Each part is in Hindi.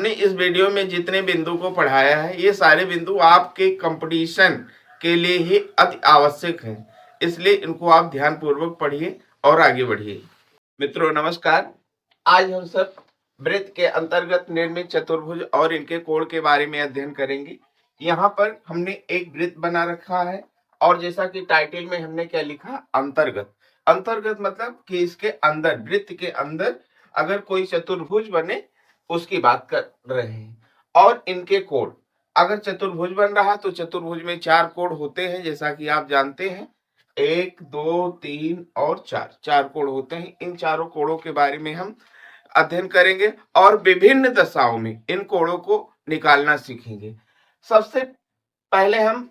हमने इस वीडियो में जितने बिंदु को पढ़ाया है ये सारे बिंदु आपके कंपटीशन के लिए ही अति आवश्यक है, इसलिए इनको आप ध्यान पूर्वक पढ़िए और आगे बढ़िए। मित्रों नमस्कार। आज हम सब वृत्त के अंतर्गत निर्मित चतुर्भुज और इनके कोण के बारे में अध्ययन करेंगे। यहाँ पर हमने एक वृत्त बना रखा है और जैसा कि टाइटल में हमने क्या लिखा, अंतर्गत। अंतर्गत मतलब कि इसके अंदर, वृत्त के अंदर अगर कोई चतुर्भुज बने उसकी बात कर रहे हैं। और इनके कोण, अगर चतुर्भुज बन रहा तो चतुर्भुज में 4 कोण होते हैं, जैसा कि आप जानते हैं 1, 2, 3 और 4 4 कोण होते हैं। इन चारों कोणों के बारे में हम अध्ययन करेंगे और विभिन्न दशाओं में इन कोणों को निकालना सीखेंगे। सबसे पहले हम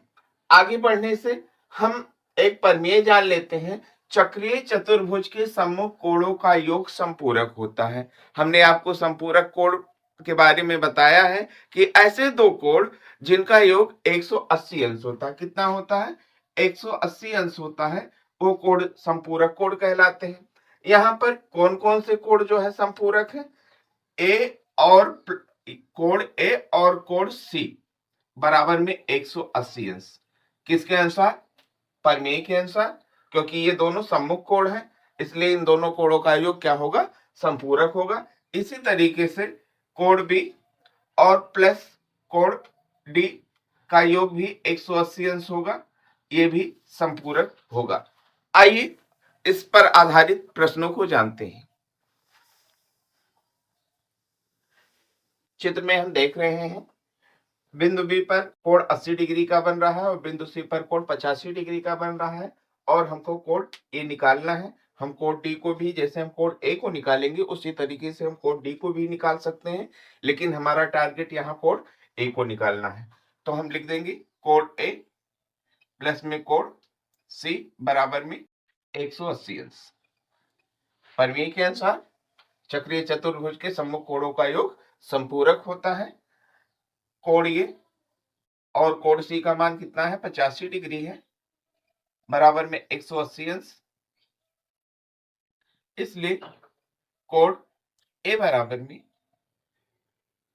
आगे बढ़ने से हम एक प्रमेय जान लेते हैं। चक्रीय चतुर्भुज के सम्मुख कोणों का योग संपूरक होता है। हमने आपको संपूरक कोण के बारे में बताया है कि ऐसे दो कोण जिनका योग 180 अंश होता है। कितना होता है? 180 अंश होता है, वो कोण संपूरक कोण कहलाते हैं। यहाँ पर कौन कौन से कोण जो है संपूरक है? कोण ए और कोण सी बराबर में 180 अंश। किसके अनुसार? प्रमेय के अनुसार, क्योंकि ये दोनों सम्मुख कोण हैं, इसलिए इन दोनों कोणों का योग क्या होगा? संपूरक होगा। इसी तरीके से कोण बी और प्लस कोण डी का योग भी 180 अंश होगा, ये भी संपूरक होगा। आइए इस पर आधारित प्रश्नों को जानते हैं। चित्र में हम देख रहे हैं बिंदु बी पर कोण 80 डिग्री का बन रहा है और बिंदु सी पर कोण 85 डिग्री का बन रहा है और हमको कोण ए निकालना है। हम कोण डी को भी, जैसे हम कोण ए को निकालेंगे उसी तरीके से हम कोण डी को भी निकाल सकते हैं, लेकिन हमारा टारगेट यहाँ कोण ए को निकालना है। तो हम लिख देंगे कोण ए प्लस में कोण सी बराबर में 180 अंश। प्रमेय के अनुसार चक्रीय चतुर्भुज के सम्मुख कोणों का योग संपूरक होता है। कोण ए और कोण सी का मान कितना है? 85 डिग्री है, बराबर में 180 अंश। इसलिए कोण ए बराबर में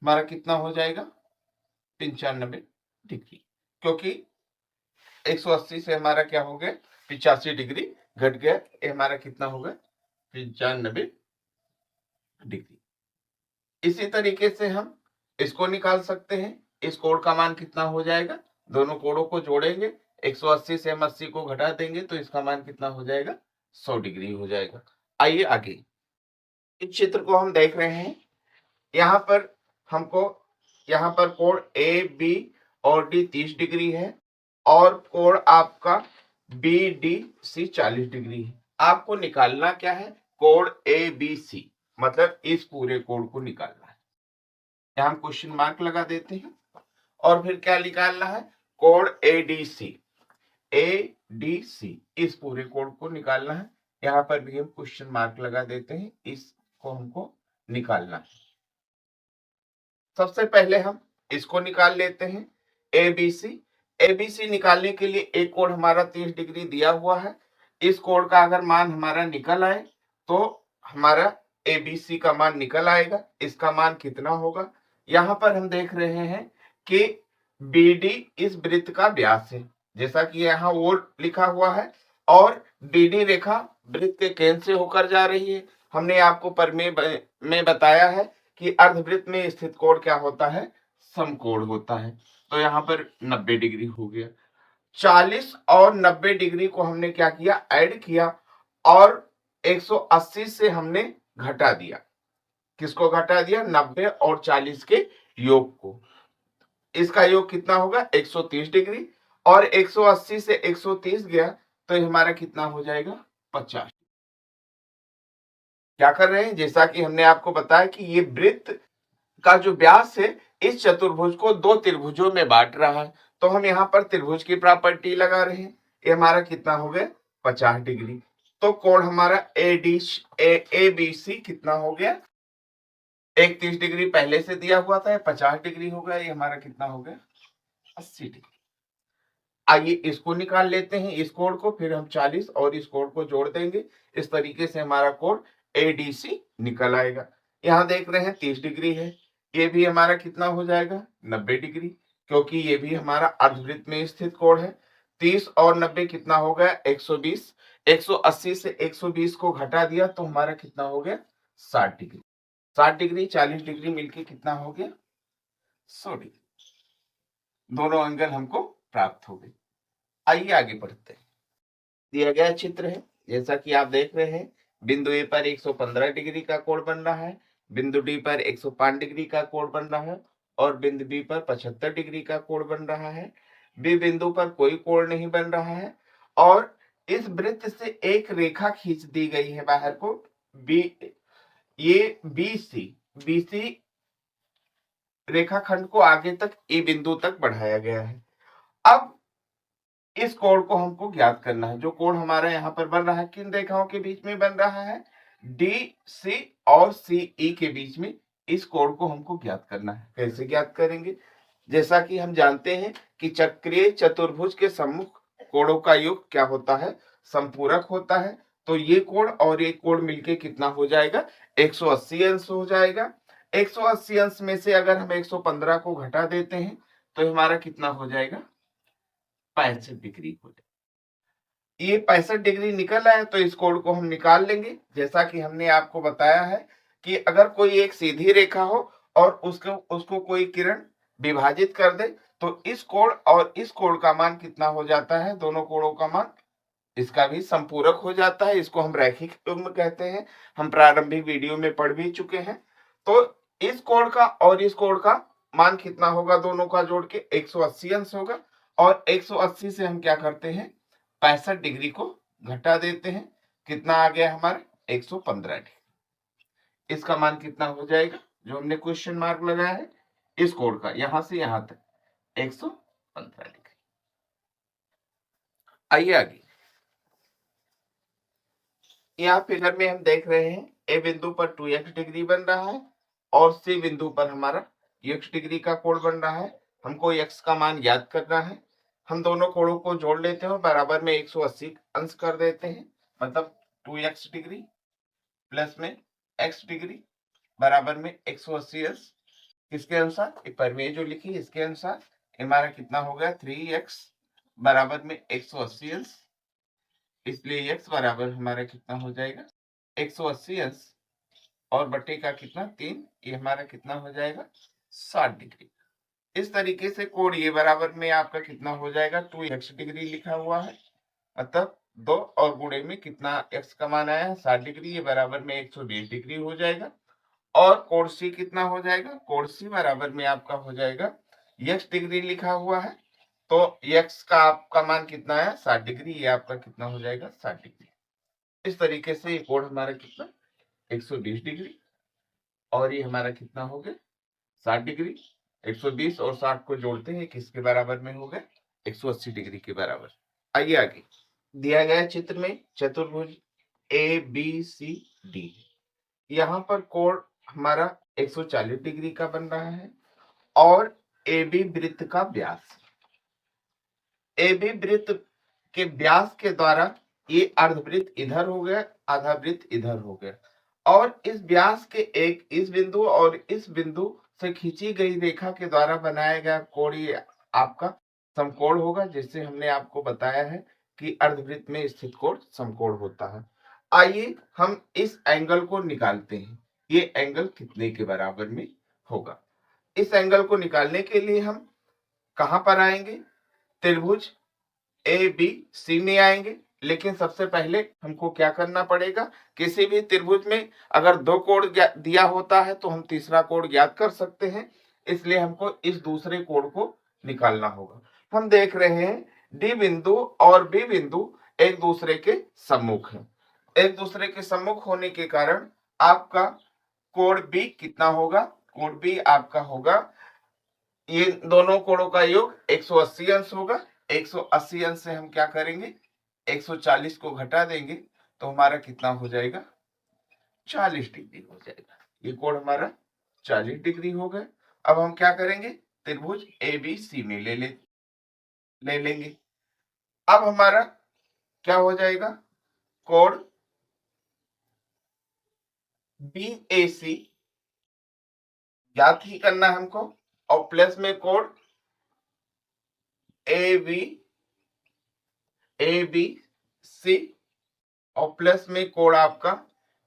हमारा कितना हो जाएगा? 95 डिग्री, क्योंकि 180 से हमारा क्या हो गया? 85 डिग्री घट गया। ये हमारा कितना होगा? 95 डिग्री। इसी तरीके से हम इसको निकाल सकते हैं। इस कोण का मान कितना हो जाएगा? दोनों कोणों को जोड़ेंगे, 180 से हम 80 को घटा देंगे तो इसका मान कितना हो जाएगा? 100 डिग्री हो जाएगा। आइए आगे, इस चित्र को हम देख रहे हैं। यहाँ पर हमको, यहाँ पर कोण ए बी और डी 30 डिग्री है और कोण आपका बी डी सी 40 डिग्री है। आपको निकालना क्या है? कोण ए बी सी, मतलब इस पूरे कोण को निकालना है। यहाँ हम क्वेश्चन मार्क लगा देते हैं और फिर क्या निकालना है? कोण ए डी सी, इस पूरे कोण को निकालना है। यहाँ पर भी हम क्वेश्चन मार्क लगा देते हैं, इसको हमको निकालना है। सबसे पहले हम इसको निकाल लेते हैं, एबीसी। एबीसी निकालने के लिए एक कोण हमारा 30 डिग्री दिया हुआ है। इस कोण का अगर मान हमारा निकल आए तो हमारा एबीसी का मान निकल आएगा। इसका मान कितना होगा? यहाँ पर हम देख रहे हैं कि बीडी इस वृत्त का व्यास है, जैसा कि यहाँ वो लिखा हुआ है, और बीडी रेखा वृत्त के केंद्र से होकर जा रही है। हमने आपको प्रमेय में बताया है कि अर्धवृत्त में स्थित कोण क्या होता है? समकोण होता है। तो यहाँ पर 90 डिग्री हो गया। 40 और 90 डिग्री को हमने क्या किया? ऐड किया और 180 से हमने घटा दिया। किसको घटा दिया? 90 और 40 के योग को। इसका योग कितना होगा? 130 डिग्री, और 180 से 130 गया तो हमारा कितना हो जाएगा? 50। क्या कर रहे हैं? जैसा कि हमने आपको बताया कि ये वृत्त का जो व्यास है इस चतुर्भुज को दो त्रिभुजों में बांट रहा है, तो हम यहाँ पर त्रिभुज की प्रॉपर्टी लगा रहे हैं। ये हमारा कितना हो गया? 50 डिग्री। तो कोण हमारा ए बी सी कितना हो गया? 31 डिग्री पहले से दिया हुआ था, 50 डिग्री हो गया। ये हमारा कितना हो गया? 80 डिग्री। आइए इसको निकाल लेते हैं, इस कोण को, फिर हम 40 और इस कोण को जोड़ देंगे। इस तरीके से हमारा कोण एडीसी निकल आएगा। यहाँ देख रहे हैं 30 डिग्री है, ये भी हमारा कितना हो जाएगा 90 डिग्री, क्योंकि ये भी हमारा अर्धवृत्त में स्थित कोण है। 30 और 90 कितना हो गया 120। 180 से 120 को घटा दिया तो हमारा कितना हो गया 60 डिग्री। 60 डिग्री 40 डिग्री मिलके कितना हो गया 100 डिग्री। दोनों एंगल हमको प्राप्त हो गए। आइए आगे बढ़ते हैं। दिया गया चित्र है, जैसा कि आप देख रहे हैं, बिंदु ए पर 115 डिग्री का कोण बन रहा है, बिंदु डी पर 105 डिग्री का कोण बन रहा है और बिंदु बी पर 75 डिग्री का कोण बन रहा है। बी बिंदु पर कोई कोण नहीं बन रहा है और इस वृत्त से एक रेखा खींच दी गई है बाहर को। बी ये बीसी रेखाखंड को आगे तक ए बिंदु तक बढ़ाया गया है। अब इस कोण को हमको ज्ञात करना है। जो कोण हमारा यहाँ पर बन रहा है किन रेखाओं के बीच में बन रहा है, डी सी और सी ई के बीच में। इस कोण को हमको ज्ञात करना है। कैसे ज्ञात करेंगे, जैसा कि हम जानते हैं कि चक्रीय चतुर्भुज के सम्मुख कोणों का योग क्या होता है, संपूरक होता है। तो ये कोण और ये कोण मिलके कितना हो जाएगा 180 अंश हो जाएगा। 180 अंश में से अगर हम 115 को घटा देते हैं तो हमारा कितना हो जाएगा 65 डिग्री हो जाएगा। ये 65 डिग्री निकल आए तो इस कोण को हम निकाल लेंगे। जैसा कि हमने आपको बताया है कि अगर कोई एक सीधी रेखा हो और उसको कोई किरण विभाजित कर दे तो इस कोण और इस कोण का मान कितना हो जाता है, दोनों कोणों का मान इसका भी संपूरक हो जाता है। इसको हम रैखिक युग्म कहते हैं। हम प्रारंभिक वीडियो में पढ़ भी चुके हैं। तो इस कोण का और इस कोण का मान कितना होगा, दोनों का जोड़ के 180 अंश होगा और 180 से हम क्या करते हैं 65 डिग्री को घटा देते हैं। कितना आ गया हमारा 115 डिग्री। इसका मान कितना हो जाएगा, जो हमने क्वेश्चन मार्क लगाया है इस कोण का यहां से यहां तक 115 डिग्री। आइए आगे। यहाँ फिगर में हम देख रहे हैं ए बिंदु पर 2x डिग्री बन रहा है और सी बिंदु पर हमारा x डिग्री का कोण बन रहा है। हमको x का मान याद करना है। हम दोनों कोणों को जोड़ लेते हैं, बराबर में 180 अंश कर देते हैं। मतलब 2x डिग्री प्लस में x डिग्री बराबर में 180 अंश। किसके अनुसार, परिमेय जो लिखी इसके अनुसार हमारा कितना हो गया 3x बराबर में 180 अंश। इसलिए x बराबर हमारा कितना हो जाएगा 180 अंश और बटे का कितना 3, ये हमारा कितना हो जाएगा 60 डिग्री। इस तरीके से कोण ये बराबर में आपका कितना हो जाएगा 2x डिग्री लिखा हुआ है। मतलब 2 और गुणे में कितना x का मान आया है 60 डिग्री, ये बराबर में 120 डिग्री हो जाएगा। और कोण सी कितना हो जाएगा, कोण सी बराबर में आपका हो जाएगा x डिग्री लिखा हुआ है तो x का आपका मान कितना है 60 डिग्री, ये आपका कितना हो जाएगा 60 डिग्री। इस तरीके से ये कोण हमारा कितना 120 डिग्री और ये हमारा कितना हो गया 60 डिग्री। 120 और 60 को जोड़ते हैं किसके बराबर में हो गया 180 डिग्री के बराबर। आइए आगे। दिया गया चित्र में चतुर्भुज ए बी सी डी, यहाँ पर कोण हमारा 140 डिग्री का बन रहा है और ए बी वृत्त का व्यास, ए बी वृत्त के व्यास के द्वारा ये अर्धवृत्त इधर हो गया, आधा वृत्त इधर हो गया और इस व्यास के एक इस बिंदु और इस बिंदु से खींची गई रेखा के द्वारा बनाया गया कोण ये आपका समकोण होगा, जिससे हमने आपको बताया है कि अर्धवृत्त में स्थित कोण समकोण होता है। आइए हम इस एंगल को निकालते हैं। ये एंगल कितने के बराबर में होगा। इस एंगल को निकालने के लिए हम कहां पर आएंगे, त्रिभुज ए बी सी में आएंगे। लेकिन सबसे पहले हमको क्या करना पड़ेगा, किसी भी त्रिभुज में अगर दो कोण दिया होता है तो हम तीसरा कोण ज्ञात कर सकते हैं। इसलिए हमको इस दूसरे कोण को निकालना होगा। हम देख रहे हैं डी बिंदु और बी बिंदु एक दूसरे के सम्मुख हैं। एक दूसरे के सम्मुख होने के कारण आपका कोण बी कितना होगा, कोण बी आपका होगा, ये दोनों कोणों का योग 180 अंश होगा। 180 अंश से हम क्या करेंगे 140 को घटा देंगे तो हमारा कितना हो जाएगा 40 डिग्री हो जाएगा। ये कोण हमारा 40 डिग्री हो गया। अब हम क्या करेंगे त्रिभुज ए बी सी में ले लेंगे। अब हमारा क्या हो जाएगा, कोण बी ए सी याद ही करना है हमको, और प्लस में कोड ए बी सी, और प्लस में कोड आपका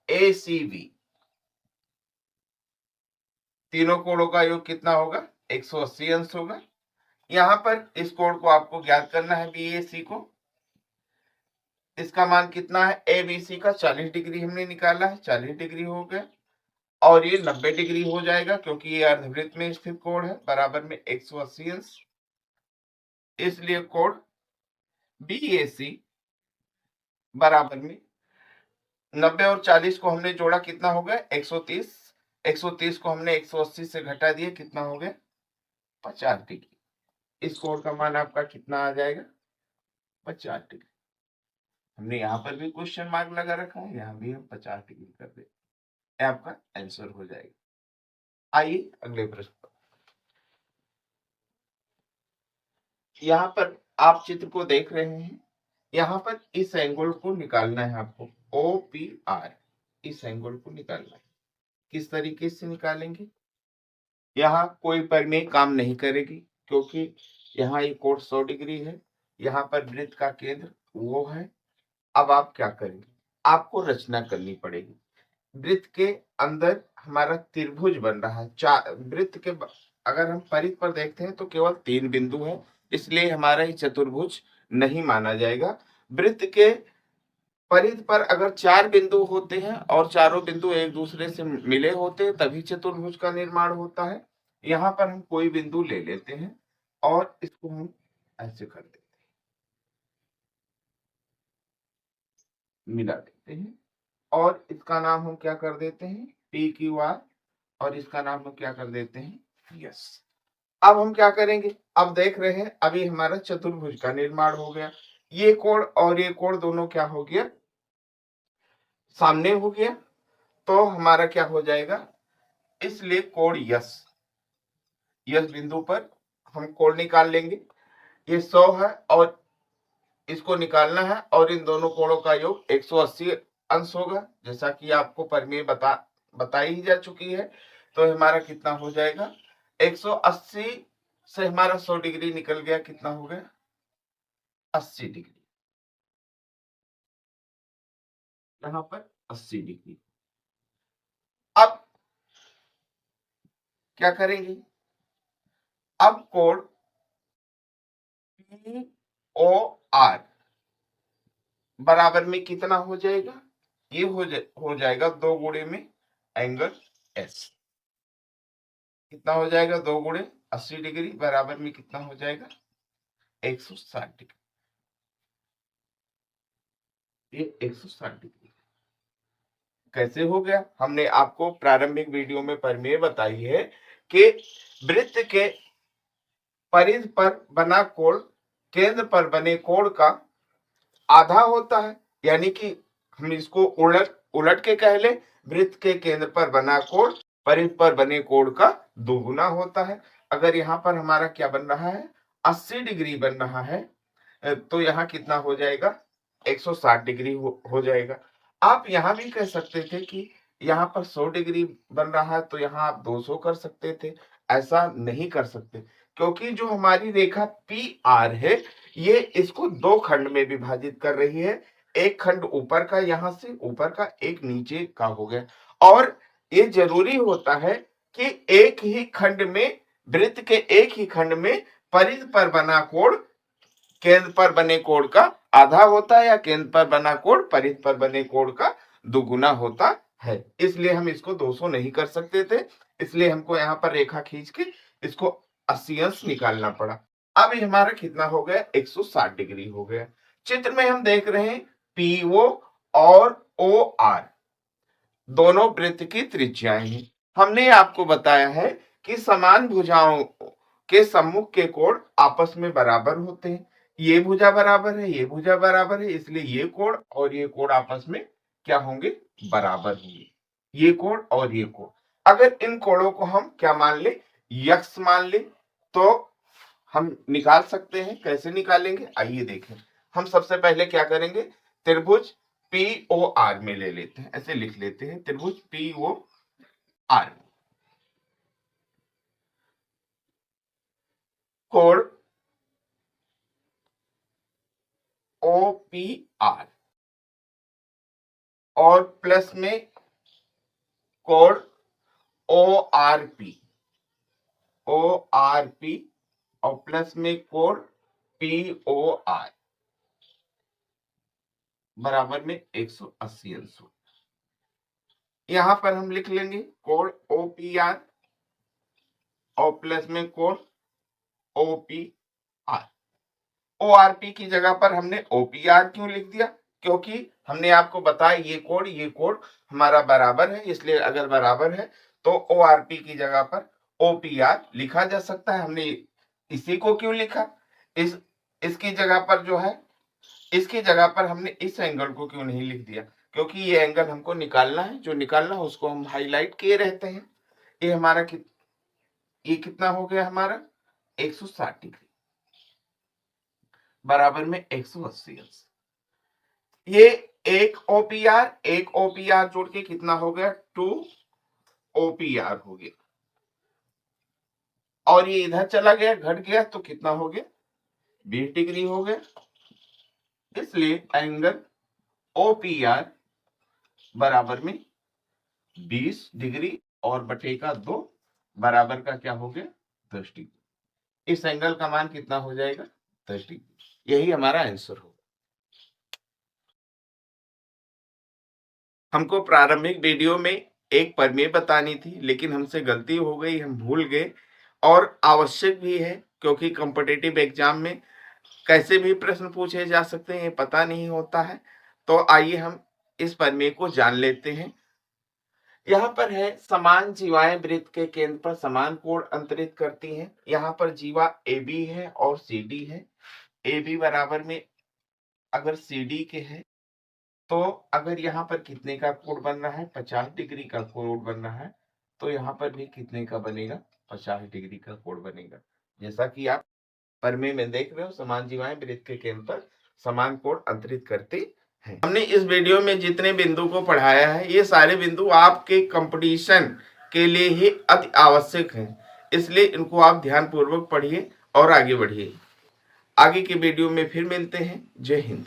ACB। तीनों कोडों का योग कितना होगा? 180 अंश होगा। यहां पर इस कोड को आपको ज्ञात करना है, BAC को। इसका मान कितना है? ABC का 40 डिग्री हमने निकाला है, 40 डिग्री हो गया, और ये 90 डिग्री हो जाएगा क्योंकि ये अर्धवृत्त में स्थित कोण है, बराबर में 180 अंश। इसलिए कोण BAC बराबर में 90 और 40 को हमने जोड़ा, कितना हो गया? 130। 130 को हमने 180 से घटा दिया, कितना हो गया? 50 डिग्री। इस कोण का मान आपका कितना आ जाएगा? 50 डिग्री। हमने यहाँ पर भी क्वेश्चन मार्क लगा रखा है, यहाँ भी हम 50 डिग्री कर दें, आपका आंसर हो जाएगा। आइए अगले प्रश्न पर। यहाँ पर आप चित्र को देख रहे हैं, यहाँ पर इस एंगल को निकालना है आपको, OPR। इस एंगल को निकालना है। किस तरीके से निकालेंगे? यहाँ कोई परिमेय काम नहीं करेगी क्योंकि यहाँ ये कोण 100 डिग्री है, यहाँ पर वृत्त का केंद्र वो है। अब आप क्या करेंगे? आपको रचना करनी पड़ेगी। वृत्त के अंदर हमारा त्रिभुज बन रहा है। वृत्त के अगर हम परिध पर देखते हैं तो केवल 3 बिंदु है, इसलिए हमारा ये चतुर्भुज नहीं माना जाएगा। वृत्त के परिध पर अगर 4 बिंदु होते हैं और चारों बिंदु एक दूसरे से मिले होते हैं तभी चतुर्भुज का निर्माण होता है। यहाँ पर हम कोई बिंदु ले लेते हैं और इसको हम ऐसे कर देते हैं, मिला देते हैं, और इसका नाम हम क्या कर देते हैं? PQR, और इसका नाम हम क्या कर देते हैं? यस। अब हम क्या करेंगे? अब देख रहे हैं अभी हमारा चतुर्भुज का निर्माण हो गया। ये कोण और ये कोण दोनों क्या हो गया? सामने हो गया, तो हमारा क्या हो जाएगा? इसलिए कोण यस बिंदु पर हम कोण निकाल लेंगे। ये 100 है और इसको निकालना है, और इन दोनों कोणों का योग 180 अंश होगा, जैसा कि आपको परिमेय बताई ही जा चुकी है। तो हमारा कितना हो जाएगा? 180 से हमारा 100 डिग्री निकल गया, कितना हो गया? 80 डिग्री। यहाँ पर 80 डिग्री। अब क्या करेंगे? अब कोण POR बराबर में कितना हो जाएगा? ये हो जाएगा 2 गुणे में एंगल S। कितना हो जाएगा? 2 गुणे 80 डिग्री बराबर में कितना हो जाएगा? 160 डिग्री। ये 160 डिग्री कैसे हो गया? हमने आपको प्रारंभिक वीडियो में परिमेय बताई है कि वृत्त के परिध पर बना कोण केंद्र पर बने कोण का आधा होता है, यानी कि हम इसको उलट के कह ले, वृत्त के केंद्र पर बना कोण परिध पर बने कोण का दोगुना होता है। अगर यहाँ पर हमारा क्या बन रहा है? 80 डिग्री बन रहा है, तो यहाँ कितना हो जाएगा? 160 डिग्री हो जाएगा। आप यहाँ भी कह सकते थे कि यहाँ पर 100 डिग्री बन रहा है तो यहाँ आप 200 कर सकते थे। ऐसा नहीं कर सकते क्योंकि जो हमारी रेखा PR है ये इसको 2 खंड में विभाजित कर रही है। एक खंड ऊपर का, यहाँ से ऊपर का, एक नीचे का हो गया, और ये जरूरी होता है कि एक ही खंड में, वृत्त के एक ही खंड में परिध पर बना कोण केंद्र पर बने कोण का आधा होता है, या केंद्र पर बना कोण परिध पर बने कोण का दुगुना होता है। इसलिए हम इसको 200 नहीं कर सकते थे, इसलिए हमको यहाँ पर रेखा खींच के इसको 80 अंश निकालना पड़ा। अब ये हमारा कितना हो गया? 160 डिग्री हो गया। चित्र में हम देख रहे हैं PO और OR दोनों वृत्त की त्रिज्याएं हैं। हमने आपको बताया है कि समान भुजाओं के सम्मुख के कोण आपस में बराबर होते हैं। ये भुजा बराबर है, ये भुजा बराबर है, इसलिए ये कोण और ये कोण आपस में क्या होंगे? बराबर होंगे। ये कोण और ये कोण, अगर इन कोणों को हम क्या मान ले? यक्ष मान ले, तो हम निकाल सकते हैं। कैसे निकालेंगे? आइए देखें। हम सबसे पहले क्या करेंगे? त्रिभुज POR में ले लेते हैं, ऐसे लिख लेते हैं, त्रिभुज POR। कोड OPR और प्लस में कोड ORP और प्लस में कोड POR बराबर में 180 अंशों। यहां पर हम लिख लेंगे कोड OPR और प्लस में कोड OPR। ORP की जगह पर हमने OPR क्यों लिख दिया? क्योंकि हमने आपको बताया ये कोड हमारा बराबर है, इसलिए अगर बराबर है तो ORP की जगह पर OPR लिखा जा सकता है। हमने इसी को क्यों लिखा? इसकी जगह पर जो है, इसकी जगह पर हमने इस एंगल को क्यों नहीं लिख दिया? क्योंकि ये एंगल हमको निकालना है, जो निकालना है उसको हम हाईलाइट किए रहते हैं। ये हमारा ये कितना हो गया हमारा 160 डिग्री बराबर में 180 अंश। ये एक OPR जोड़ के कितना हो गया 2 OPR हो गया, और ये इधर चला गया घट गया तो कितना हो गया 20 डिग्री हो गया। इसलिए एंगल OPR बराबर में 20 डिग्री और बटेगा 2 बराबर का क्या हो गया 10 डिग्री। इस एंगल का मान कितना हो जाएगा 10 डिग्री। यही हमारा आंसर होगा। हमको प्रारंभिक वीडियो में एक प्रमेय बतानी थी, लेकिन हमसे गलती हो गई, हम भूल गए, और आवश्यक भी है क्योंकि कॉम्पिटिटिव एग्जाम में कैसे भी प्रश्न पूछे जा सकते हैं, ये पता नहीं होता है। तो आइए हम इस प्रमेय को जान लेते हैं। यहाँ पर है समान जीवाएं वृत्त के केंद्र पर समान कोण अंतरित करती हैं। यहाँ पर जीवा AB है और CD है। AB बराबर में अगर CD के है तो अगर यहाँ पर कितने का कोण बन रहा है 50 डिग्री का कोण बन रहा है, तो यहाँ पर भी कितने का बनेगा 50 डिग्री का कोण बनेगा। जैसा कि आप प्रमेय में देख रहे हो, समान जीवाएं वृत्त के केंद्र पर समान कोण अंतरित करते हैं। हमने इस वीडियो में जितने बिंदु को पढ़ाया है, ये सारे बिंदु आपके कंपटीशन के लिए ही अति आवश्यक हैं, इसलिए इनको आप ध्यान पूर्वक पढ़िए और आगे बढ़िए। आगे के वीडियो में फिर मिलते हैं। जय हिंद।